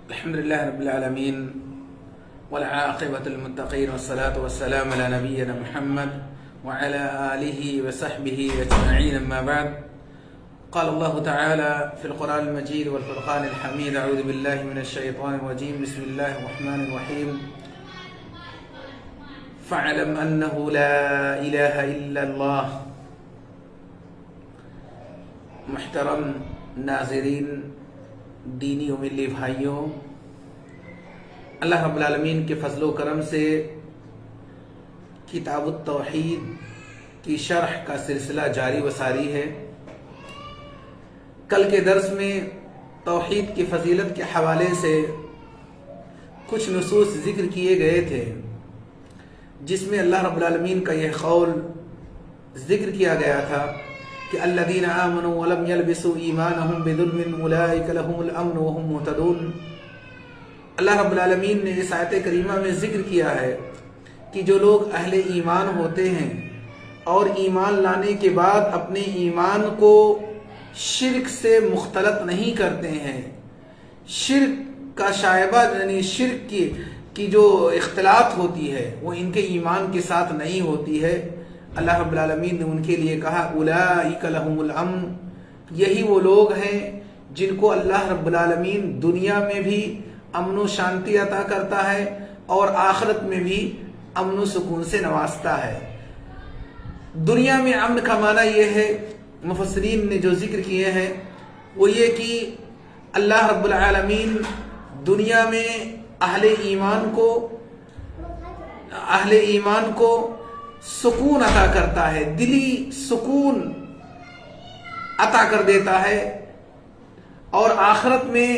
الحمد لله رب العالمين والعاقبة للمتقين والصلاة والسلام على نبينا محمد وعلى آله وصحبه أجمعين. أما بعد، قال الله تعالى في القرآن المجيد والفرقان الحميد: أعوذ بالله من الشيطان الرجيم، بسم الله الرحمن الرحيم. فاعلم أنه لا إله إلا الله. محترم ناظرین، دینی و ملی بھائیوں، اللہ رب العالمین کے فضل و کرم سے کتاب التوحید کی شرح کا سلسلہ جاری و ساری ہے. کل کے درس میں توحید کی فضیلت کے حوالے سے کچھ نصوص ذکر کیے گئے تھے، جس میں اللہ رب العالمین کا یہ قول ذکر کیا گیا تھا کہ الذین آمنوا ولم یلبسوا ایمانہم بظلم اولئک لہم الامن وہم مہتدون. اللہ رب العالمین نے اس آیت کریمہ میں ذکر کیا ہے کہ جو لوگ اہل ایمان ہوتے ہیں اور ایمان لانے کے بعد اپنے ایمان کو شرک سے مختلط نہیں کرتے ہیں، شرک کا شائبہ یعنی شرک کی جو اختلاط ہوتی ہے وہ ان کے ایمان کے ساتھ نہیں ہوتی ہے، اللہ رب العالمین نے ان کے لیے کہا اولئک لہم الامن. یہی وہ لوگ ہیں جن کو اللہ رب العالمین دنیا میں بھی امن و شانتی عطا کرتا ہے اور آخرت میں بھی امن و سکون سے نوازتا ہے. دنیا میں امن کا معنی یہ ہے، مفسرین نے جو ذکر کیے ہیں وہ یہ کہ اللہ رب العالمین دنیا میں اہل ایمان کو سکون عطا کرتا ہے، دلی سکون عطا کر دیتا ہے، اور آخرت میں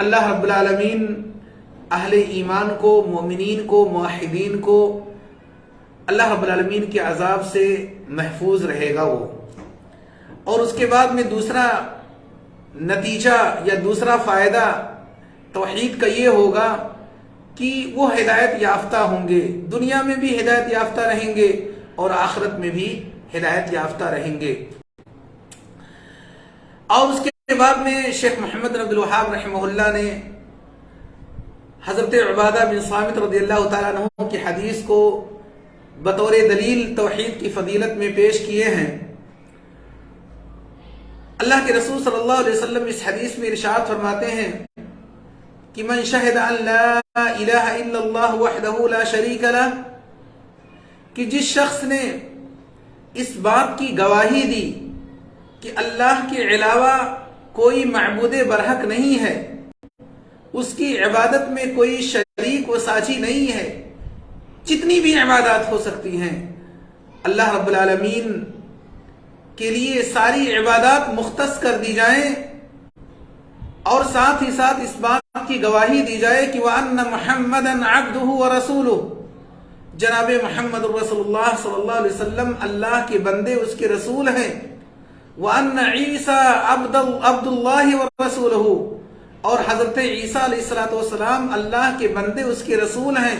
اللہ رب العالمین اہل ایمان کو، مومنین کو، موحدین کو اللہ رب العالمین کے عذاب سے محفوظ رہے گا وہ. اور اس کے بعد میں دوسرا نتیجہ یا دوسرا فائدہ توحید کا یہ ہوگا کہ وہ ہدایت یافتہ ہوں گے، دنیا میں بھی ہدایت یافتہ رہیں گے اور آخرت میں بھی ہدایت یافتہ رہیں گے. اور اس کے بعد میں شیخ محمد بن عبد الوہاب رحمہ اللہ نے حضرت عبادہ بن صامت رضی اللہ تعالیٰ عنہ کی حدیث کو بطور دلیل توحید کی فضیلت میں پیش کیے ہیں. اللہ کے رسول صلی اللہ علیہ وسلم اس حدیث میں ارشاد فرماتے ہیں کہ من شہد ان لا الہ الا اللہ وحدہ لا شریک لہ، کہ جس شخص نے اس بات کی گواہی دی کہ اللہ کے علاوہ کوئی معبود برحق نہیں ہے، اس کی عبادت میں کوئی شریک و ساجی نہیں ہے، جتنی بھی عبادات ہو سکتی ہیں اللہ رب العالمین کے لیے ساری عبادات مختص کر دی جائیں، اور ساتھ ہی ساتھ اس بات کی گواہی دی جائے کہ وَأَنَّ مُحَمَّدًا عَبْدُهُ وَرَسُولُهُ، جناب محمد رسول اللہ صلی اللہ علیہ وسلم اللہ کے بندے، اس کے رسول ہیں. وَأَنَّ عِيسَى عَبْدُ اللَّهِ وَرَسُولُهُ، اور حضرت عیسیٰ علیہ السلام اللہ کے بندے، اس کے رسول ہیں.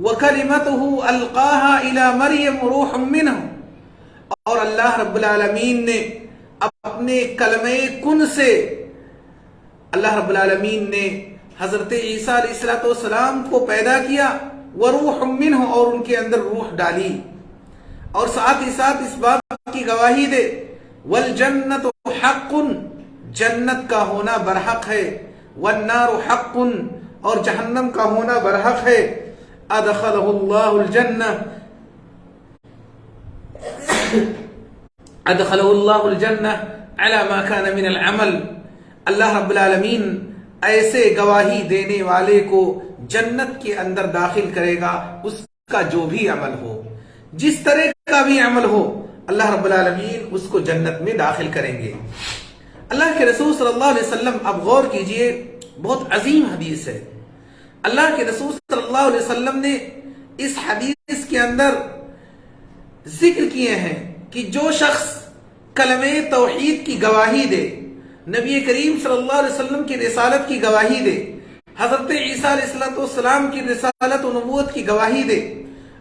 وَكَلِمَتُهُ أَلْقَاهَا إِلَى مَرْيَمَ رُوحٌ مِّنْهُ، اور اللہ رب العالمین نے اپنے کلمہ کن سے اللہ رب العالمین نے حضرت عیسیٰ علیہ السلام کو پیدا کیا، وروح منہ، اور ان کے اندر روح ڈالی. اور ساتھ ہی ساتھ اس بات کی گواہی دے والجنت حق، جنت کا ہونا برحق ہے، والنار حق، اور جہنم کا ہونا برحق ہے. ادخلہ اللہ الجنہ، ادخلہ اللہ الجنہ علی ما کان من العمل، اللہ رب العالمین ایسے گواہی دینے والے کو جنت کے اندر داخل کرے گا، اس کا جو بھی عمل ہو، جس طرح کا بھی عمل ہو، اللہ رب العالمین اس کو جنت میں داخل کریں گے. اللہ کے رسول صلی اللہ علیہ وسلم، اب غور کیجئے، بہت عظیم حدیث ہے. اللہ کے رسول صلی اللہ علیہ وسلم نے اس حدیث کے اندر ذکر کیے ہیں کہ جو شخص کلمہ توحید کی گواہی دے، نبی کریم صلی اللہ علیہ وسلم کی رسالت کی گواہی دے، حضرت عیسیٰ علیہ السلام کی رسالت و نبوت کی گواہی دے،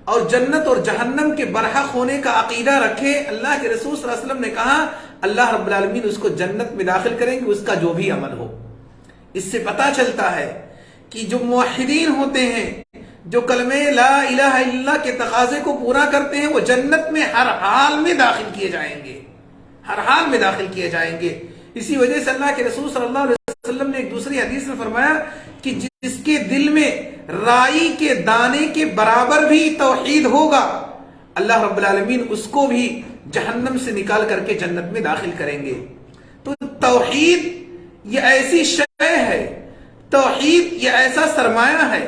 اور جنت اور جہنم کے برحق ہونے کا عقیدہ رکھے، اللہ کے رسول صلی اللہ علیہ وسلم نے کہا اللہ رب العالمین اس کو جنت میں داخل کریں گے، اس کا جو بھی عمل ہو. اس سے پتہ چلتا ہے کہ جو موحدین ہوتے ہیں، جو کلمہ لا الہ الا اللہ کے تقاضے کو پورا کرتے ہیں، وہ جنت میں ہر حال میں داخل کیے جائیں گے، ہر حال میں داخل کیے جائیں گے۔ اسی وجہ سے اللہ کے رسول صلی اللہ علیہ وسلم نے ایک دوسری حدیث میں فرمایا کہ جس کے دل میں رائی کے دانے کے برابر بھی توحید ہوگا، اللہ رب العالمین اس کو بھی جہنم سے نکال کر کے جنت میں داخل کریں گے۔ تو توحید یہ ایسی شے ہے، توحید یہ ایسا سرمایہ ہے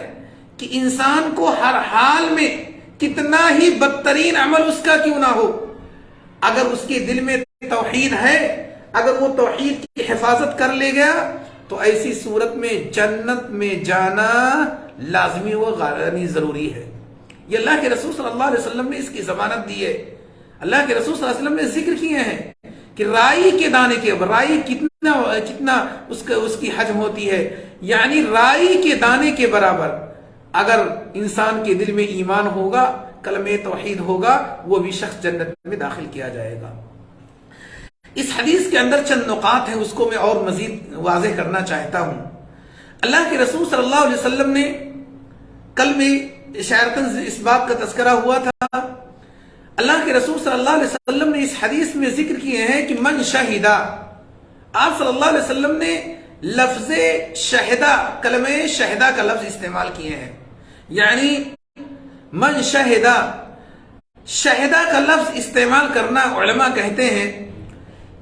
کہ انسان کو ہر حال میں کتنا ہی بدترین عمل اس کا کیوں نہ ہو، اگر اس کے دل میں توحید ہے، اگر وہ توحید کی حفاظت کر لے گیا تو ایسی صورت میں جنت میں جانا لازمی و غیرانی ضروری ہے۔ یہ اللہ کے رسول صلی اللہ علیہ وسلم نے اس کی ضمانت دی ہے۔ اللہ کے رسول صلی اللہ علیہ وسلم نے ذکر کیے ہیں کہ رائی کے دانے کے رائی کتنا اس کی حجم ہوتی ہے، یعنی رائی کے دانے کے برابر اگر انسان کے دل میں ایمان ہوگا، کلمہ توحید ہوگا، وہ بھی شخص جنت میں داخل کیا جائے گا۔ اس حدیث کے اندر چند نقاط ہیں، اس کو میں اور مزید واضح کرنا چاہتا ہوں۔ اللہ کے رسول صلی اللہ علیہ وسلم نے کل میں اشارتاً اس بات کا تذکرہ ہوا تھا، اللہ کے رسول صلی اللہ علیہ وسلم نے اس حدیث میں ذکر کیے ہیں کہ من شہدہ، آپ صلی اللہ علیہ وسلم نے لفظ شہدہ، کلمہ شہدہ کا لفظ استعمال کیے ہیں، یعنی من شہدہ، شہدہ کا لفظ استعمال کرنا علماء کہتے ہیں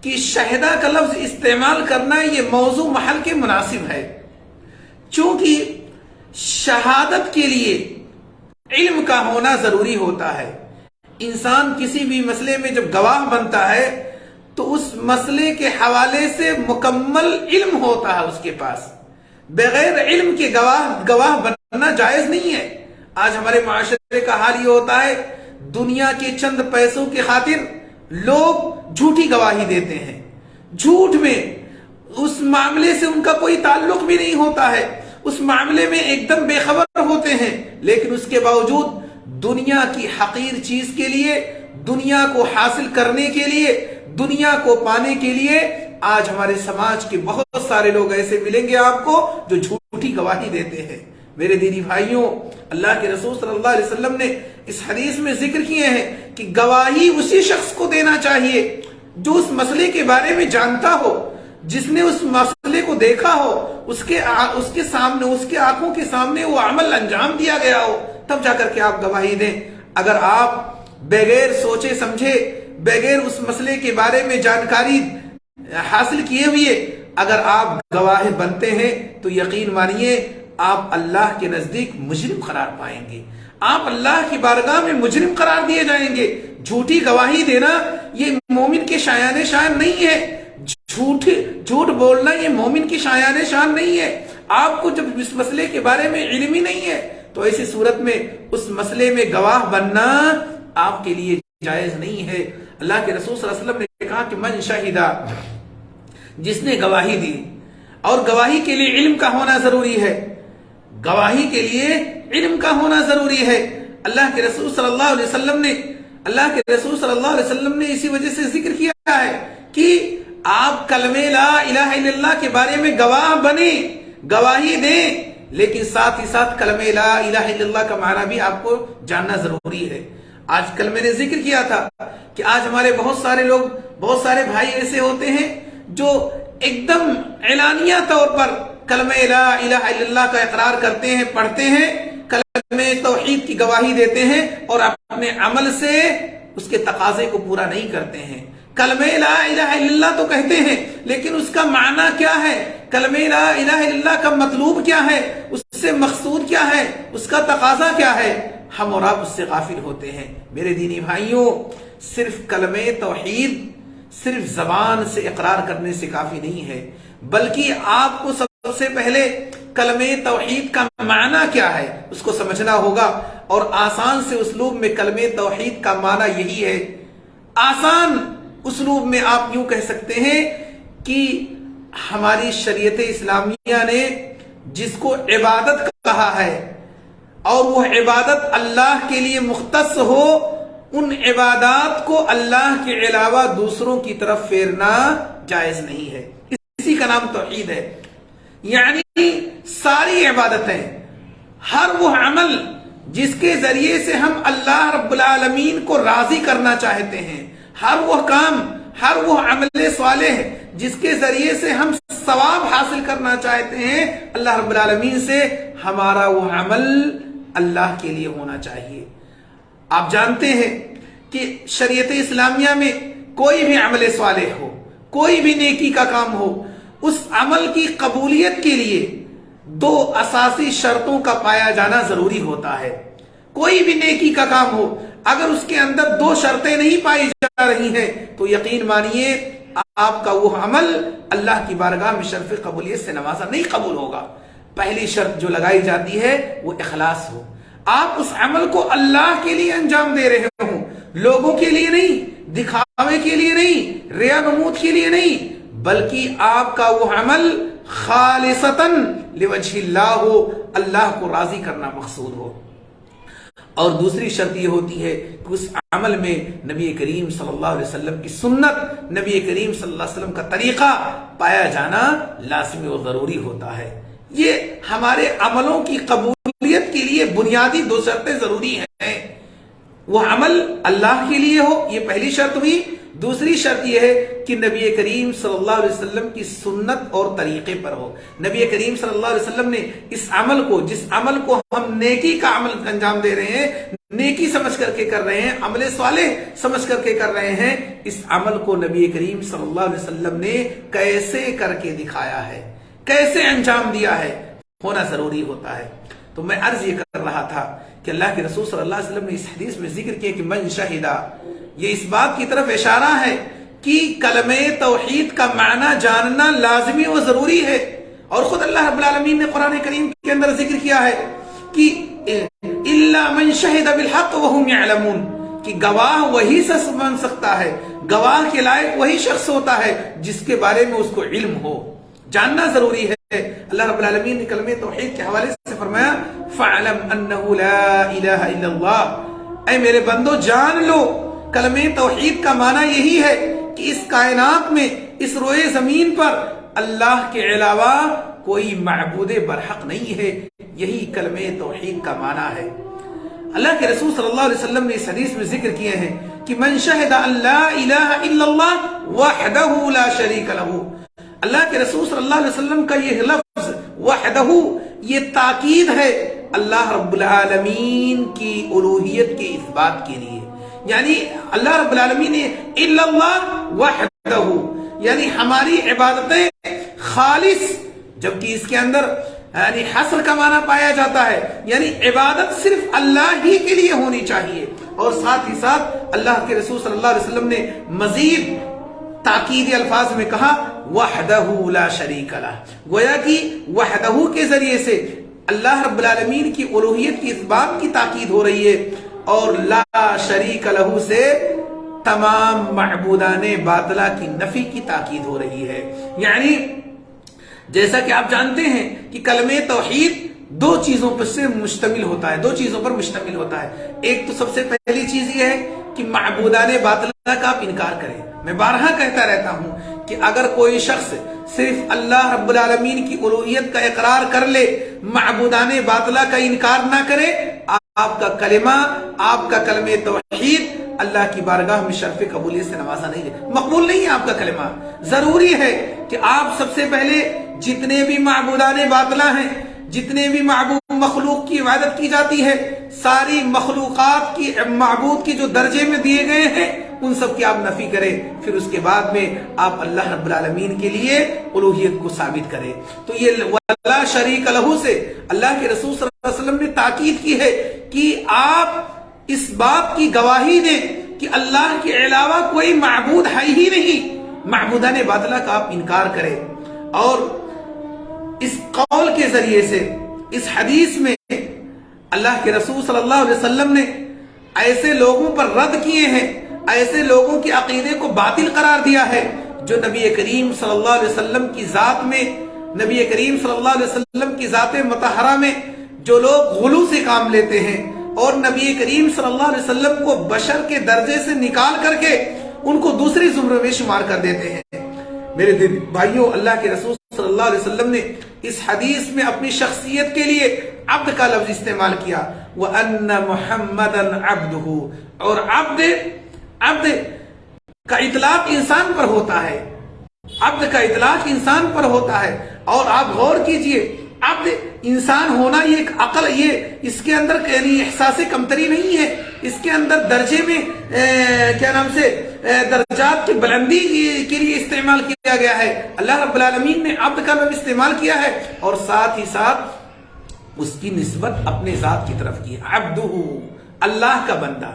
کہ شہدہ کا لفظ استعمال کرنا یہ موضوع محل کے مناسب ہے، چونکہ شہادت کے لیے علم کا ہونا ضروری ہوتا ہے۔ انسان کسی بھی مسئلے میں جب گواہ بنتا ہے تو اس مسئلے کے حوالے سے مکمل علم ہوتا ہے اس کے پاس، بغیر علم کے گواہ بننا جائز نہیں ہے۔ آج ہمارے معاشرے کا حال یہ ہوتا ہے، دنیا کے چند پیسوں کے خاطر لوگ جھوٹی گواہی دیتے ہیں، جھوٹ میں اس معاملے سے ان کا کوئی تعلق بھی نہیں ہوتا ہے، اس معاملے میں ایک دم بے خبر ہوتے ہیں، لیکن اس کے باوجود دنیا کی حقیر چیز کے لیے، دنیا کو حاصل کرنے کے لیے، دنیا کو پانے کے لیے آج ہمارے سماج کے بہت سارے لوگ ایسے ملیں گے آپ کو جو جھوٹی گواہی دیتے ہیں۔ میرے دینی بھائیوں، اللہ کے رسول صلی اللہ علیہ وسلم نے اس حدیث میں ذکر کیے ہیں کہ گواہی اسی شخص کو دینا چاہیے جو اس مسئلے کے بارے میں جانتا ہو، جس نے اس مسئلے کو دیکھا ہو، اس کے سامنے، اس کے آنکھوں کے سامنے وہ عمل انجام دیا گیا ہو، تب جا کر کے آپ گواہی دیں۔ اگر آپ بغیر سوچے سمجھے، بغیر اس مسئلے کے بارے میں جانکاری حاصل کیے ہوئے اگر آپ گواہ بنتے ہیں تو یقین مانیے آپ اللہ کے نزدیک مجرم قرار پائیں گے، آپ اللہ کی بارگاہ میں مجرم قرار دیے جائیں گے۔ جھوٹی گواہی دینا یہ مومن کے شایان شان نہیں ہے، جھوٹ بولنا یہ مومن کی شایان شان نہیں ہے۔ آپ کو جب اس مسئلے کے بارے میں علم ہی نہیں ہے تو ایسی صورت میں اس مسئلے میں گواہ بننا آپ کے لیے جائز نہیں ہے۔ اللہ کے رسول صلی اللہ علیہ وسلم نے کہا کہ من شہیدہ، جس نے گواہی دی، اور گواہی کے لیے علم کا ہونا ضروری ہے، گواہی کے لیے علم کا ہونا ضروری ہے۔ اللہ کے رسول صلی اللہ علیہ وسلم نے اسی وجہ سے ذکر کیا ہے کہ آپ کلمہ لا الہ الا اللہ کے بارے میں گواہ بنیں، گواہی دیں، لیکن ساتھ ہی ساتھ کلمہ لا الہ الا اللہ کا معنی بھی آپ کو جاننا ضروری ہے۔ آج کل میں نے ذکر کیا تھا کہ آج ہمارے بہت سارے لوگ، بہت سارے بھائی ایسے ہوتے ہیں جو ایک دم اعلانیہ طور پر کلمہ لا الہ الا اللہ کا اقرار کرتے ہیں، پڑھتے ہیں، کلمہ توحید کی گواہی دیتے ہیں اور اپنے عمل سے اس کے تقاضے کو پورا نہیں کرتے ہیں۔ کلمہ لا الہ الا اللہ تو کہتے ہیں لیکن اس کا معنی کیا ہے، کلمہ لا الہ الا اللہ کا مطلوب کیا ہے، اس سے مقصود کیا ہے، اس کا تقاضا کیا ہے، ہم اور آپ اس سے غافل ہوتے ہیں۔ میرے دینی بھائیوں، صرف کلمہ توحید صرف زبان سے اقرار کرنے سے کافی نہیں ہے، بلکہ آپ کو سب سے پہلے کلمہ توحید کا معنی کیا ہے اس کو سمجھنا ہوگا، اور آسان سے اسلوب میں کلمہ توحید کا معنی یہی ہے۔ آسان اسلوب میں آپ یوں کہہ سکتے ہیں کہ ہماری شریعت اسلامیہ نے جس کو عبادت کہا ہے اور وہ عبادت اللہ کے لیے مختص ہو، ان عبادات کو اللہ کے علاوہ دوسروں کی طرف پھیرنا جائز نہیں ہے، اسی کا نام توحید ہے۔ یعنی ساری عبادتیں، ہر وہ عمل جس کے ذریعے سے ہم اللہ رب العالمین کو راضی کرنا چاہتے ہیں، ہر وہ کام، ہر وہ عمل صالح جس کے ذریعے سے ہم ثواب حاصل کرنا چاہتے ہیں اللہ رب العالمین سے، ہمارا وہ عمل اللہ کے لیے ہونا چاہیے۔ آپ جانتے ہیں کہ شریعت اسلامیہ میں کوئی بھی عمل صالح ہو، کوئی بھی نیکی کا کام ہو، اس عمل کی قبولیت کے لیے دو اساسی شرطوں کا پایا جانا ضروری ہوتا ہے۔ کوئی بھی نیکی کا کام ہو، اگر اس کے اندر دو شرطیں نہیں پائی جا رہی ہیں تو یقین مانیے آپ کا وہ عمل اللہ کی بارگاہ میں شرف قبولیت سے نوازا نہیں قبول ہوگا۔ پہلی شرط جو لگائی جاتی ہے وہ اخلاص ہو، آپ اس عمل کو اللہ کے لیے انجام دے رہے ہوں، لوگوں کے لیے نہیں، دکھاوے کے لیے نہیں، ریا نمود کے لیے نہیں، بلکہ آپ کا وہ عمل خالصتاً لوجہ اللہ ہو، اللہ کو راضی کرنا مقصود ہو۔ اور دوسری شرط یہ ہوتی ہے کہ اس عمل میں نبی کریم صلی اللہ علیہ وسلم کی سنت، نبی کریم صلی اللہ علیہ وسلم کا طریقہ پایا جانا لازمی اور ضروری ہوتا ہے۔ یہ ہمارے عملوں کی قبولیت کے لیے بنیادی دو شرطیں ضروری ہیں۔ وہ عمل اللہ کے لیے ہو، یہ پہلی شرط ہوئی۔ دوسری شرط یہ ہے کہ نبی کریم صلی اللہ علیہ وسلم کی سنت اور طریقے پر ہو۔ نبی کریم صلی اللہ علیہ وسلم نے اس عمل کو، جس عمل کو ہم نیکی کا عمل انجام دے رہے ہیں، نیکی سمجھ کر کے کر رہے ہیں، عمل صالح سمجھ کر کے کر رہے ہیں، اس عمل کو نبی کریم صلی اللہ علیہ وسلم نے کیسے کر کے دکھایا ہے، کیسے انجام دیا ہے، ہونا ضروری ہوتا ہے۔ تو میں عرض یہ کر رہا تھا کہ اللہ کے رسول صلی اللہ علیہ وسلم نے اس حدیث میں ذکر کیا کہ من شہدہ، یہ اس بات کی طرف اشارہ ہے کہ کلمہ توحید کا معنی جاننا لازمی و ضروری ہے۔ اور خود اللہ رب العالمین نے قرآن کریم کے اندر ذکر کیا ہے کہ الا من شہد بالحق وهم يعلمون، کہ گواہ وہی شخص بن سکتا ہے، گواہ کے لائق وہی شخص ہوتا ہے جس کے بارے میں اس کو علم ہو، جاننا ضروری ہے۔ اللہ رب العالمین نے کلمہ توحید کے حوالے سے فرمایا فَعْلَمْ أَنَّهُ لَا إِلَهَ إِلَّا اللَّهُ، اے میرے بندو جان لو، کلمہ توحید کا معنی یہی ہے کہ اس کائنات میں، اس روئے زمین پر اللہ کے علاوہ کوئی معبود برحق نہیں ہے، یہی کلمہ توحید کا معنی ہے۔ اللہ کے رسول صلی اللہ علیہ وسلم نے اس حدیث میں ذکر کیے ہیں کہ من شہد ان لا الہ الا اللہ وحدہ لا شریک لہ، اللہ کے رسول صلی اللہ علیہ وسلم کا یہ لفظ وحدہ، یہ تاکید ہے اللہ رب العالمین کی الوہیت کے اثبات کے لیے، یعنی اللہ رب العالمین نے الا اللہ وحدہ، یعنی ہماری عبادتیں خالص، جبکہ اس کے اندر یعنی حصر کا معنی پایا جاتا ہے، یعنی عبادت صرف اللہ ہی کے لیے ہونی چاہیے۔ اور ساتھ ہی ساتھ اللہ کے رسول صلی اللہ علیہ وسلم نے مزید تاکیدی الفاظ میں کہا وحدہ لا شریک لہ، گویا کہ وحدہ کے ذریعے سے اللہ رب العالمین کی الوہیت کی اس بات کی تاکید ہو رہی ہے، اور لا شریک لہ سے تمام معبودان باطلہ کی نفی کی تاکید ہو رہی ہے۔ یعنی جیسا کہ آپ جانتے ہیں کہ کلمہ توحید دو چیزوں پر سے مشتمل ہوتا ہے، دو چیزوں پر مشتمل ہوتا ہے۔ ایک تو سب سے پہلی چیز یہ ہے کہ معبودان باطلہ کا آپ انکار کریں۔ میں بارہا کہتا رہتا ہوں کہ اگر کوئی شخص صرف اللہ رب العالمین کی الوہیت کا اقرار کر لے، معبودان باطلہ کا انکار نہ کرے، آپ کا کلمہ، آپ کا کلمہ توحید اللہ کی بارگاہ میں شرف قبولیت سے نوازا نہیں ہے، مقبول نہیں ہے آپ کا کلمہ۔ ضروری ہے کہ آپ سب سے پہلے جتنے بھی معبودان باطلہ ہیں، جتنے بھی معبود مخلوق کی عبادت کی جاتی ہے، ساری مخلوقات کی معبود کے جو درجے میں دیے گئے ہیں ان سب کی آپ نفی کریں، پھر اس کے بعد میں آپ اللہ رب العالمین کے لیے الوہیت کو ثابت کریں۔ تو یہ ولا شریک لہ سے اللہ کے رسول صلی اللہ علیہ وسلم نے تاکید کی ہے کہ آپ اس بات کی گواہی دیں کہ اللہ کے علاوہ کوئی معبود ہے ہی نہیں، معبودان باطلہ کا آپ انکار کریں۔ اور اس قول کے ذریعے سے، اس حدیث میں اللہ کے رسول صلی اللہ علیہ وسلم نے ایسے لوگوں پر رد کیے ہیں، ایسے لوگوں کے عقیدے کو باطل قرار دیا ہے جو نبی کریم صلی اللہ علیہ وسلم کی ذات میں، نبی کریم صلی اللہ علیہ وسلم کی ذات مطہرہ میں جو لوگ غلو سے کام لیتے ہیں اور نبی کریم صلی اللہ علیہ وسلم کو بشر کے درجے سے نکال کر کے ان کو دوسری زمرے میں شمار کر دیتے ہیں۔ میرے بھائیوں، اللہ کے رسول صلی اللہ علیہ وسلم نے اس حدیث میں اپنی شخصیت کے لیے عبد کا لفظ استعمال کیا، وَأَنَّ مُحَمَّدًا عَبْدُهُ، اور عبد کا اطلاق انسان پر ہوتا ہے، عبد کا اطلاق انسان پر ہوتا ہے۔ اور آپ غور کیجئے، عبد انسان ہونا یہ ایک عقل، یہ اس کے اندر یعنی احساس کمتری نہیں ہے، اس کے اندر درجے میں درجات کی بلندی کے لیے استعمال کیا گیا ہے۔ اللہ رب العالمین نے عبد کا لفظ استعمال کیا ہے اور ساتھ ہی ساتھ اس کی نسبت اپنے ذات کی طرف کی، عبدہ، اللہ کا بندہ۔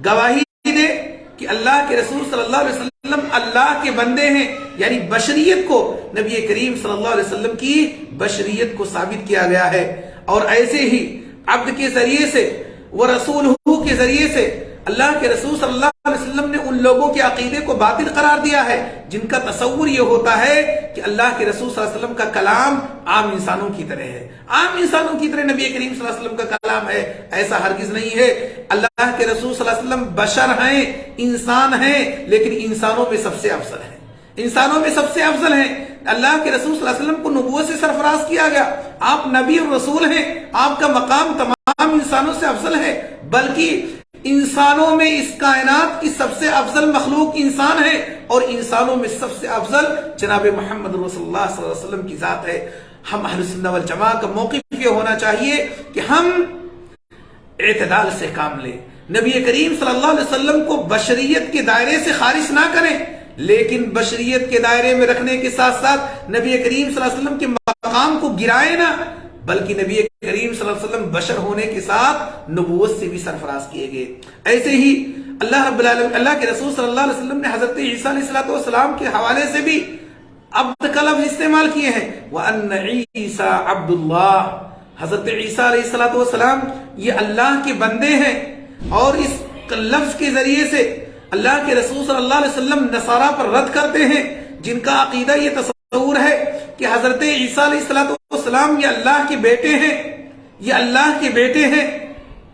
گواہی دے کہ اللہ کے رسول صلی اللہ علیہ وسلم اللہ کے بندے ہیں، یعنی بشریت کو، نبی کریم صلی اللہ علیہ وسلم کی بشریت کو ثابت کیا گیا ہے۔ اور ایسے ہی عبد کے ذریعے سے ورسولہ کے ذریعے سے اللہ کے رسول صلی اللہ علیہ وسلم نے ان لوگوں کے عقیدے کو باطل قرار دیا ہے جن کا تصور یہ ہوتا ہے کہ اللہ کے رسول صلی اللہ علیہ وسلم کا کلام عام انسانوں کی طرح ہے، عام انسانوں کی طرح نبی کریم صلی اللہ علیہ وسلم کا کلام ہے۔ ایسا ہرگز نہیں ہے۔ اللہ کے رسول صلی اللہ علیہ وسلم بشر ہیں، انسان ہیں، لیکن انسانوں میں سب سے افضل ہیں، انسانوں میں سب سے افضل ہیں۔ اللہ کے رسول صلی اللہ علیہ وسلم کو نبوت سے سرفراز کیا گیا، آپ نبی اور رسول ہیں، آپ کا مقام تمام انسانوں سے افضل ہے، بلکہ انسانوں میں اس کائنات کی سب سے افضل مخلوق انسان ہے، اور انسانوں میں سب سے افضل جناب محمد رسول اللہ صلی اللہ علیہ وسلم کی ذات ہے۔ ہم اہل سنت والجماعت کا موقف یہ ہونا چاہیے کہ ہم اعتدال سے کام لیں، نبی کریم صلی اللہ علیہ وسلم کو بشریت کے دائرے سے خارج نہ کریں، لیکن بشریت کے دائرے میں رکھنے کے ساتھ ساتھ نبی کریم صلی اللہ علیہ وسلم کے مقام کو گرائے نہ، بلکہ نبی کریم صلی اللہ علیہ وسلم بشر ہونے کے ساتھ نبوت سے بھی سرفراز کیے گئے۔ ایسے ہی اللہ رب العالمین، اللہ کے رسول صلی اللہ علیہ وسلم نے حضرت عیسیٰ علیہ السلام کے حوالے سے بھی عبد کا لفظ استعمال کیے ہیں، وَأَنَّ عِيسَىٰ عَبْدُ اللَّهِ، حضرت عیسیٰ علیہ السلام یہ اللہ کے بندے ہیں، اور اس لفظ کے ذریعے سے اللہ کے رسول صلی اللہ علیہ وسلم نصارہ پر رد کرتے ہیں جن کا عقیدہ یہ تصور ہے کہ حضرت عیسیٰ علیہ السلام یہ اللہ کے بیٹے ہیں، یہ اللہ کے بیٹے ہیں،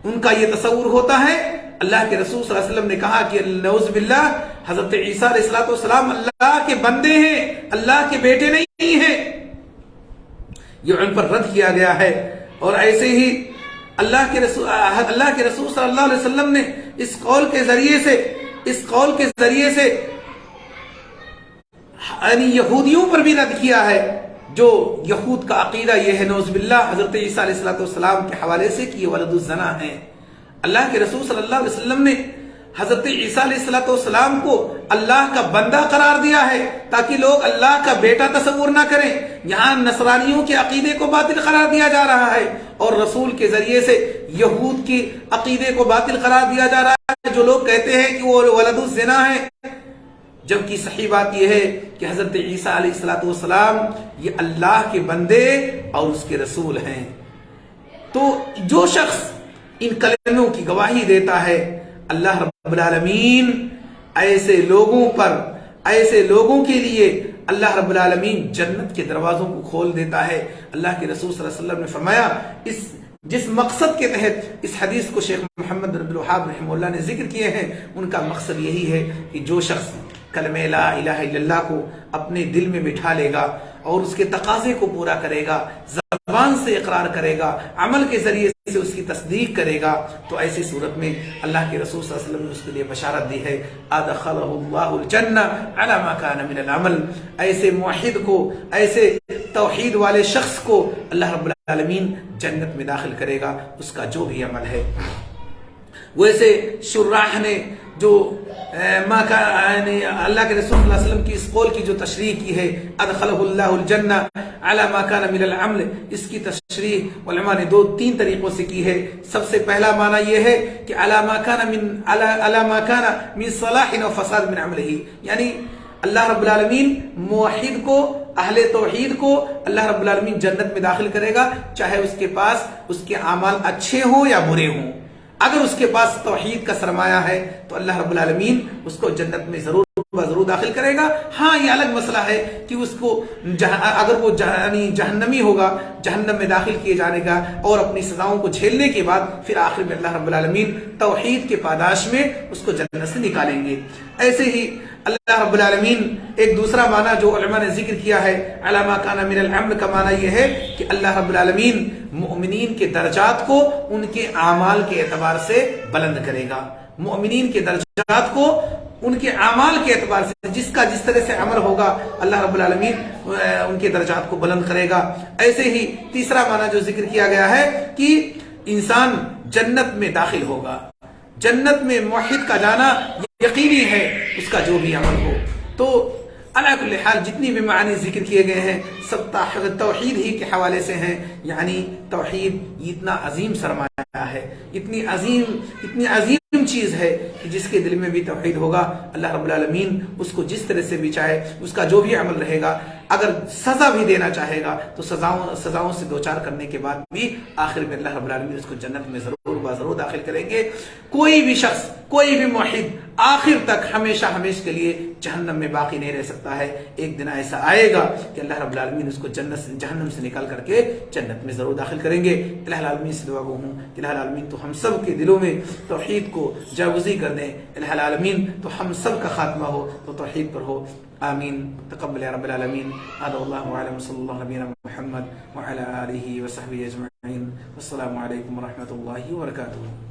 ان کا یہ تصور ہوتا ہے۔ اللہ کے رسول صلی اللہ علیہ وسلم نے کہا کہ نعوذ باللہ، حضرت عیسیٰ علیہ السلام اللہ کے بندے ہیں، اللہ کے بیٹے نہیں ہیں، یہ ان پر رد کیا گیا ہے۔ اور ایسے ہی اللہ کے رسول صلی اللہ علیہ وسلم نے اس قول کے ذریعے سے یعنی یہودیوں پر بھی رد کیا ہے، جو یہود کا عقیدہ یہ ہے نعوذ باللہ حضرت عیسیٰ علیہ السلام کے حوالے سے کہ یہ ولد الزنا ہیں۔ اللہ کے رسول صلی اللہ علیہ وسلم نے حضرت عیسیٰ علیہ السلام کو اللہ کا بندہ قرار دیا ہے تاکہ لوگ اللہ کا بیٹا تصور نہ کریں۔ یہاں نصرانیوں کے عقیدے کو باطل قرار دیا جا رہا ہے، اور رسول کے ذریعے سے یہود کے عقیدے کو باطل قرار دیا جا رہا ہے، جو لوگ کہتے ہیں کہ وہ ولد الزنا ہیں، جبکہ صحیح بات یہ ہے کہ حضرت عیسیٰ علیہ السلام یہ اللہ کے بندے اور اس کے رسول ہیں۔ تو جو شخص ان کلموں کی گواہی دیتا ہے، اللہ رب العالمین ایسے لوگوں کے لیے اللہ رب العالمین جنت کے دروازوں کو کھول دیتا ہے۔ اللہ کے رسول صلی اللہ علیہ وسلم نے فرمایا، جس مقصد کے تحت اس حدیث کو شیخ محمد بن عبد الوہاب رحمہ اللہ نے ذکر کیے ہیں، ان کا مقصد یہی ہے کہ جو شخص کلمہ لا الہ الا اللہ کو اپنے دل میں بٹھا لے گا اور اس کے تقاضے کو پورا کرے گا، زبان سے اقرار کرے گا، عمل کے ذریعے سے اس کی تصدیق کرے گا، تو ایسی صورت میں اللہ کے رسول صلی اللہ علیہ وسلم نے اس کے لیے بشارت دی ہے، ادخلہ اللہ الجنہ علی ما کان من العمل۔ ایسے موحد کو، ایسے توحید والے شخص کو اللہ رب العالمین جنت میں داخل کرے گا، اس کا جو بھی عمل ہے۔ ویسے شراح نے جو اللہ کے رسول صلی اللہ علیہ وسلم کی اس قول کی جو تشریح کی ہے، ادخلہ اللہ الجنہ علی ما کان من العمل، اس کی تشریح علماء نے تین طریقوں سے کی ہے۔ سب سے پہلا معنی یہ ہے کہ علی ما کان من صلاح و فساد من عملہ، یعنی اللہ رب العالمین موحد کو، اہل توحید کو اللہ رب العالمین جنت میں داخل کرے گا، چاہے اس کے پاس اس کے اعمال اچھے ہوں یا برے ہوں۔ اگر اس کے پاس توحید کا سرمایہ ہے تو اللہ رب العالمین اس کو جنت میں ضرور ضرور داخل کرے گا۔ ہاں یہ الگ مسئلہ ہے کہ اس کو اگر وہ جہنمی ہوگا، جہنم میں داخل کیے جانے کا اور اپنی سزاؤں کو جھیلنے کے بعد پھر آخر میں اللہ رب العالمین توحید کے پاداش میں اس کو جنت سے نکالیں گے۔ ایسے ہی اللہ رب العالمین ایک دوسرا معنی جو علماء نے ذکر کیا ہے علامہ کان من العمل کا معنی یہ ہے کہ اللہ رب العالمین مؤمنین کے درجات کو ان کے اعمال کے اعتبار سے بلند کرے گا۔ مؤمنین کے درجات کو ان کے اعمال کے اعتبار سے، جس کا جس طرح سے عمل ہوگا اللہ رب العالمین ان کے درجات کو بلند کرے گا۔ ایسے ہی تیسرا معنی جو ذکر کیا گیا ہے کہ انسان جنت میں داخل ہوگا، جنت میں موحد کا جانا یقینی ہے، اس کا جو بھی عمل ہو۔ تو علی کل حال جتنی بھی معانی ذکر کیے گئے ہیں سب توحید ہی کے حوالے سے ہیں، یعنی توحید اتنا عظیم سرمایہ ہے، اتنی عظیم چیز ہے کہ جس کے دل میں بھی توحید ہوگا اللہ رب العالمین اس کو جس طرح سے بھی چاہے، اس کا جو بھی عمل رہے گا، اگر سزا بھی دینا چاہے گا تو سزاؤں سے دوچار کرنے کے بعد بھی آخر میں اللہ رب العالمین اس کو جنت میں ضرور داخل کریں گے۔ کوئی بھی شخص، کوئی بھی موحد آخر تک ہمیشہ کے لیے جہنم میں باقی نہیں رہ سکتا ہے۔ ایک دن ایسا آئے گا کہ اللہ رب العالمین اس کو جہنم سے نکال کر کے جنت میں ضرور داخل کریں گے۔ الہ العالمین سے دعا گو ہوں کہ الہ العالمین تو ہم سب کے دلوں میں توحید کو جاگزی کر دیں، الہ العالمین تو ہم سب کا خاتمہ ہو تو توحید پر ہو، آمین۔ تقبل یا رب العالمین۔ هذا والله اعلم، صلی اللہ نبینا محمد وعلى آلہ وصحبہ اجمعین، والسلام علیکم ورحمۃ اللہ وبرکاتہ۔